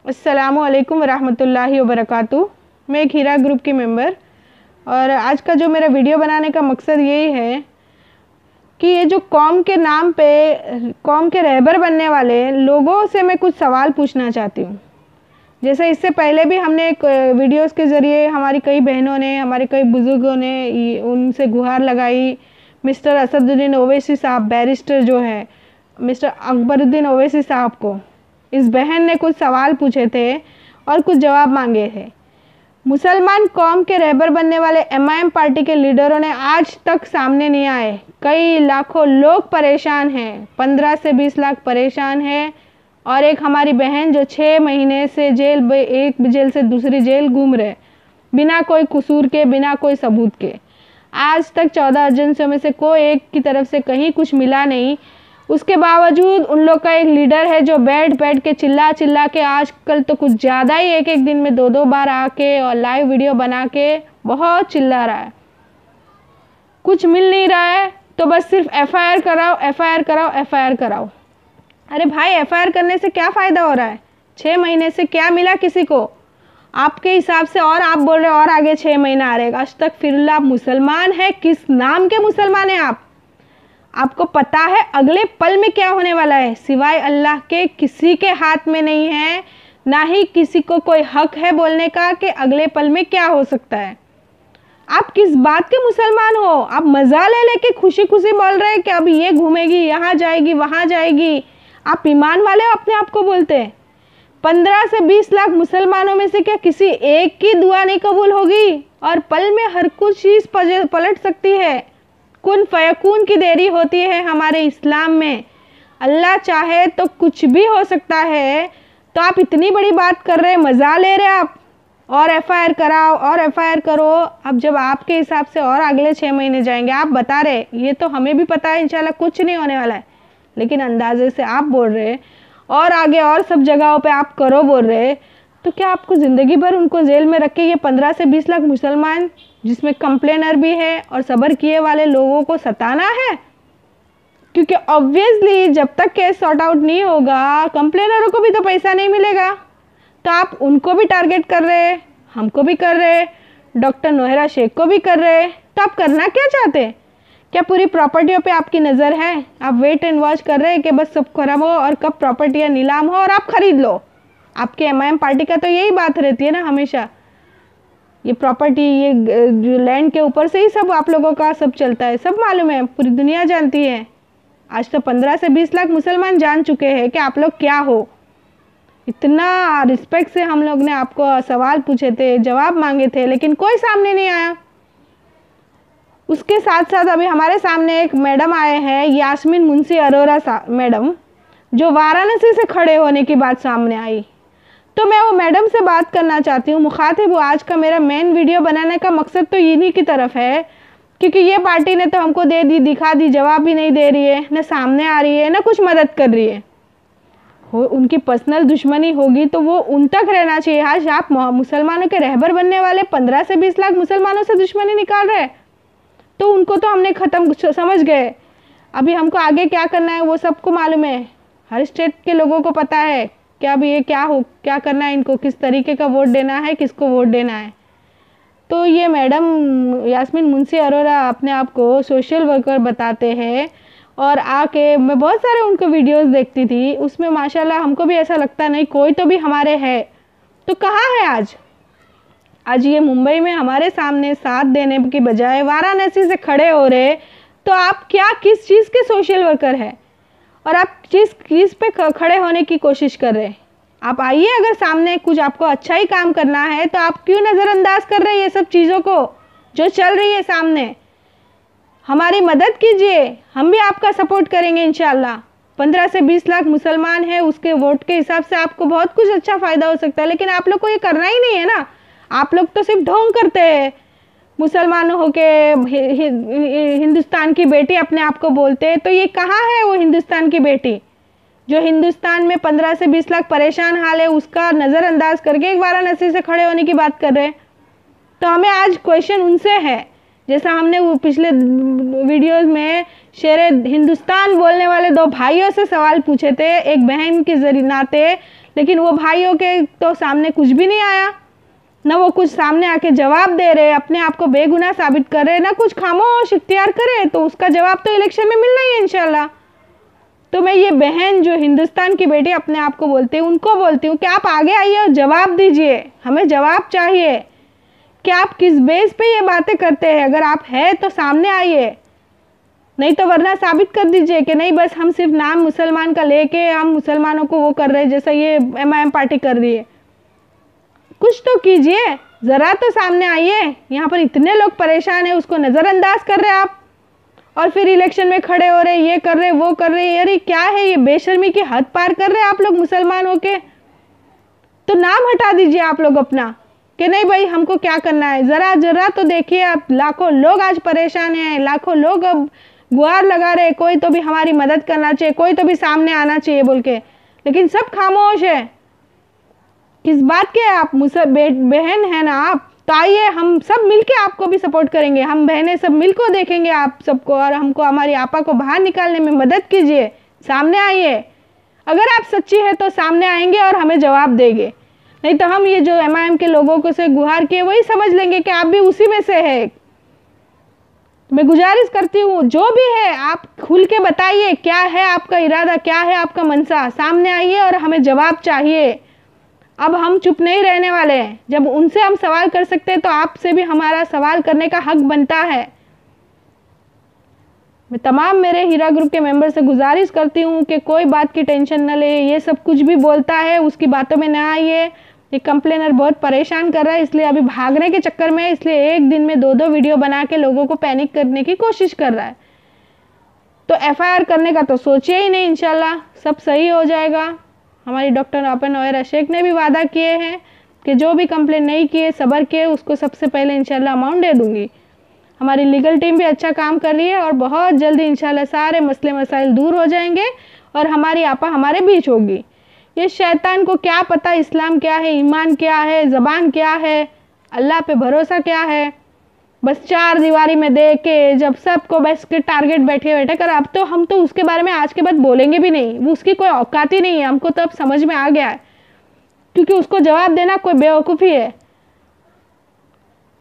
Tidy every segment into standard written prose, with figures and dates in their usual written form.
अस्सलामुअलैकुम वरहमतुल्लाहि वबरकातुहू। मैं एक हीरा ग्रुप की मेंबर, और आज का जो मेरा वीडियो बनाने का मकसद यही है कि ये जो कौम के नाम पे कौम के रहबर बनने वाले लोगों से मैं कुछ सवाल पूछना चाहती हूँ। जैसे इससे पहले भी हमने एक वीडियोस के ज़रिए हमारी कई बहनों ने, हमारे कई बुज़ुर्गों ने उनसे गुहार लगाई। मिस्टर असदुद्दीन ओवैसी साहब, बैरिस्टर जो है मिस्टर अकबरुद्दीन ओवैसी साहब को, इस बहन ने कुछ सवाल पूछे थे और कुछ जवाब मांगे थे। मुसलमान कौम के रहबर बनने वाले एमआईएम पार्टी के लीडरों ने आज तक सामने नहीं आए। कई लाखों लोग परेशान हैं, 15 से 20 लाख परेशान हैं। और एक हमारी बहन जो 6 महीने से एक जेल से दूसरी जेल घूम रहे, बिना कोई कसूर के, बिना कोई सबूत के। आज तक 14 एजेंसियों में से कोई एक की तरफ से कहीं कुछ मिला नहीं। उसके बावजूद उन लोग का एक लीडर है जो बैठ के चिल्ला के, आजकल तो कुछ ज़्यादा ही, एक दिन में 2 बार आके और लाइव वीडियो बना के बहुत चिल्ला रहा है। कुछ मिल नहीं रहा है तो बस सिर्फ एफआईआर कराओ, एफआईआर कराओ, एफआईआर कराओ। अरे भाई, एफआईआर करने से क्या फ़ायदा हो रहा है? 6 महीने से क्या मिला किसी को आपके हिसाब से? और आप बोल रहे हो और आगे 6 महीना आ रहेगा। आज तक फिर आप मुसलमान है, किस नाम के मुसलमान हैं आप? आपको पता है अगले पल में क्या होने वाला है? सिवाय अल्लाह के किसी के हाथ में नहीं है, ना ही किसी को कोई हक है बोलने का कि अगले पल में क्या हो सकता है। आप किस बात के मुसलमान हो? आप मज़ा ले लेके खुशी खुशी बोल रहे हैं कि अब ये घूमेगी, यहाँ जाएगी, वहाँ जाएगी। आप ईमान वाले हो अपने आप को बोलते हैं। 15 से 20 लाख मुसलमानों में से क्या किसी एक की दुआ नहीं कबूल होगी? और पल में हर कुछ चीज़ पलट सकती है। कुन फयकून की देरी होती है हमारे इस्लाम में। अल्लाह चाहे तो कुछ भी हो सकता है। तो आप इतनी बड़ी बात कर रहे हैं, मज़ा ले रहे हैं आप। और एफआईआर कराओ और एफआईआर करो। अब जब आपके हिसाब से और अगले 6 महीने जाएंगे, आप बता रहे, ये तो हमें भी पता है इंशाल्लाह कुछ नहीं होने वाला है, लेकिन अंदाजे से आप बोल रहे और आगे और सब जगहों पे आप करो बोल रहे, तो क्या आपको ज़िंदगी भर उनको जेल में रख के ये 15 से 20 लाख मुसलमान, जिसमें कंप्लेनर भी है और सब्र किए वाले लोगों को सताना है? क्योंकि ऑब्वियसली जब तक केस सॉर्ट आउट नहीं होगा, कंप्लेनरों को भी तो पैसा नहीं मिलेगा। तो आप उनको भी टारगेट कर रहे, हमको भी कर रहे, डॉक्टर नोहरा शेख को भी कर रहे। तो आप करना क्या चाहते हैं? क्या पूरी प्रॉपर्टियों पे आपकी नज़र है? आप वेट एंड वॉच कर रहे हैं कि बस सब खराब हो और कब प्रॉपर्टियाँ नीलाम हो और आप खरीद लो। आपके एमआईएम पार्टी का तो यही बात रहती है ना हमेशा। ये प्रॉपर्टी, ये जो लैंड के ऊपर से ही सब आप लोगों का सब चलता है, सब मालूम है, पूरी दुनिया जानती है। आज तो 15 से 20 लाख मुसलमान जान चुके हैं कि आप लोग क्या हो। इतना रिस्पेक्ट से हम लोग ने आपको सवाल पूछे थे, जवाब मांगे थे, लेकिन कोई सामने नहीं आया। उसके साथ साथ अभी हमारे सामने एक मैडम आए हैं, यास्मीन मुंशी अरोरा मैडम, जो वाराणसी से खड़े होने की बात सामने आई। तो मैं वो मैडम से बात करना चाहती हूँ। मुखातिब आज का मेरा मेन वीडियो बनाने का मकसद तो इन्हीं की तरफ है, क्योंकि ये पार्टी ने तो हमको दे दी, दिखा दी, जवाब भी नहीं दे रही है, न सामने आ रही है, न कुछ मदद कर रही है। उनकी पर्सनल दुश्मनी होगी तो वो उन तक रहना चाहिए। आज आप मुसलमानों के रहबर बनने वाले 15 से 20 लाख मुसलमानों से दुश्मनी निकाल रहे, तो उनको तो हमने ख़त्म समझ गए। अभी हमको आगे क्या करना है वो सबको मालूम है। हर स्टेट के लोगों को पता है कि अभी ये क्या करना है, इनको किस तरीके का वोट देना है, किसको वोट देना है। तो ये मैडम यास्मीन मुंशी अरोरा अपने आप को सोशल वर्कर बताते हैं, और आके मैं बहुत सारे उनको वीडियोस देखती थी, उसमें माशाल्लाह हमको भी ऐसा लगता नहीं कोई तो भी हमारे है। तो कहाँ है आज ये मुंबई में हमारे सामने साथ देने की बजाय वाराणसी से खड़े हो रहे। तो आप क्या, किस चीज़ के सोशल वर्कर है और आप किस चीज़ पे खड़े होने की कोशिश कर रहे हैं? आप आइए, अगर सामने कुछ आपको अच्छा ही काम करना है तो आप क्यों नज़रअंदाज कर रहे हैं ये सब चीज़ों को जो चल रही है सामने? हमारी मदद कीजिए, हम भी आपका सपोर्ट करेंगे इंशाल्लाह। 15 से 20 लाख मुसलमान है, उसके वोट के हिसाब से आपको बहुत कुछ अच्छा फ़ायदा हो सकता है, लेकिन आप लोग को ये करना ही नहीं है ना। आप लोग तो सिर्फ ढोंग करते हैं। मुसलमान होके हिंदुस्तान की बेटी अपने आप को बोलते हैं, तो ये कहाँ है वो हिंदुस्तान की बेटी जो हिंदुस्तान में 15 से 20 लाख परेशान हाल है, उसका नज़रअंदाज करके एक वाराणसी से खड़े होने की बात कर रहे हैं? तो हमें आज क्वेश्चन उनसे है, जैसा हमने वो पिछले वीडियोस में शेरे हिंदुस्तान बोलने वाले 2 भाइयों से सवाल पूछे थे, एक बहन के जरिए नाते, लेकिन वो भाइयों के तो सामने कुछ भी नहीं आया, ना वो कुछ सामने आके जवाब दे रहे, अपने आप को बेगुनाह साबित कर रहे, ना कुछ खामोश इख्तियार करे, तो उसका जवाब तो इलेक्शन में मिलना ही है इंशाल्लाह। तो मैं ये बहन जो हिंदुस्तान की बेटी अपने आप को बोलती है, उनको बोलती हूँ कि आप आगे आइए और जवाब दीजिए, हमें जवाब चाहिए कि आप किस बेस पे ये बातें करते हैं। अगर आप हैं तो सामने आइए, नहीं तो वरना साबित कर दीजिए कि नहीं बस हम सिर्फ नाम मुसलमान का लेके हम मुसलमानों को वो कर रहे हैं, जैसा ये MIM पार्टी कर रही है। कुछ तो कीजिए, ज़रा तो सामने आइए। यहाँ पर इतने लोग परेशान हैं, उसको नज़रअंदाज कर रहे हैं आप, और फिर इलेक्शन में खड़े हो रहे, ये कर रहे, वो कर रहे। अरे क्या है ये, बेशर्मी की हद पार कर रहे हैं आप लोग मुसलमान होके। तो नाम हटा दीजिए आप लोग अपना कि नहीं भाई हमको क्या करना है। ज़रा तो देखिए आप, लाखों लोग आज परेशान हैं, लाखों लोग अब गुहार लगा रहे, कोई तो भी हमारी मदद करना चाहिए, कोई तो भी सामने आना चाहिए बोल के, लेकिन सब खामोश है। किस बात के आप बहन है ना आप, तो आइए हम सब मिलके आपको भी सपोर्ट करेंगे, हम बहनें सब मिलकर देखेंगे आप सबको, और हमको हमारी आपा को बाहर निकालने में मदद कीजिए। सामने आइए, अगर आप सच्ची है तो सामने आएंगे और हमें जवाब देंगे, नहीं तो हम ये जो MIM के लोगों को से गुहार किए वही समझ लेंगे कि आप भी उसी में से है। मैं गुजारिश करती हूँ जो भी है आप खुल के बताइए, क्या है आपका इरादा, क्या है आपका मनसा, सामने आइए और हमें जवाब चाहिए। अब हम चुप नहीं रहने वाले हैं, जब उनसे हम सवाल कर सकते हैं तो आपसे भी हमारा सवाल करने का हक बनता है। मैं तमाम मेरे हीरा ग्रुप के मेंबर से गुजारिश करती हूँ कि कोई बात की टेंशन न ले, ये सब कुछ भी बोलता है उसकी बातों में ना आइए। ये कंप्लेनर बहुत परेशान कर रहा है, इसलिए अभी भागने के चक्कर में, इसलिए एक दिन में 2-2 वीडियो बना के लोगों को पैनिक करने की कोशिश कर रहा है। तो FIR करने का तो सोचिए ही नहीं, इंशाल्लाह सब सही हो जाएगा। हमारी डॉक्टर आपन और शेख ने भी वादा किए हैं कि जो भी कंप्लेन नहीं किए, सब्र किए, उसको सबसे पहले इंशाल्लाह अमाउंट दे दूंगी। हमारी लीगल टीम भी अच्छा काम कर रही है और बहुत जल्दी इंशाल्लाह सारे मसले मसाइल दूर हो जाएंगे और हमारी आपा हमारे बीच होगी। ये शैतान को क्या पता इस्लाम क्या है, ईमान क्या है, ज़बान क्या है, अल्लाह पे भरोसा क्या है। बस 4 दीवारी में देख के जब सबको बस के टारगेट बैठे कर, अब तो हम तो उसके बारे में आज के बाद बोलेंगे भी नहीं, वो उसकी कोई औकात ही नहीं है। हमको तो अब समझ में आ गया है, क्योंकि उसको जवाब देना कोई बेवकूफ़ी है।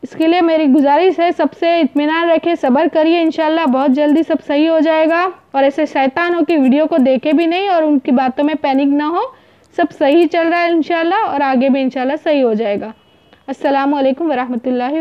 इसके लिए मेरी गुजारिश है, सबसे इत्मीनान रखें, सब्र करिए, इंशाल्लाह बहुत जल्दी सब सही हो जाएगा। और ऐसे शैतानों की वीडियो को देखे भी नहीं और उनकी बातों में पैनिक ना हो, सब सही चल रहा है इंशाल्लाह और आगे भी इंशाल्लाह सही हो जाएगा। अस्सलामु अलैकुम वरहमतुल्लाहि।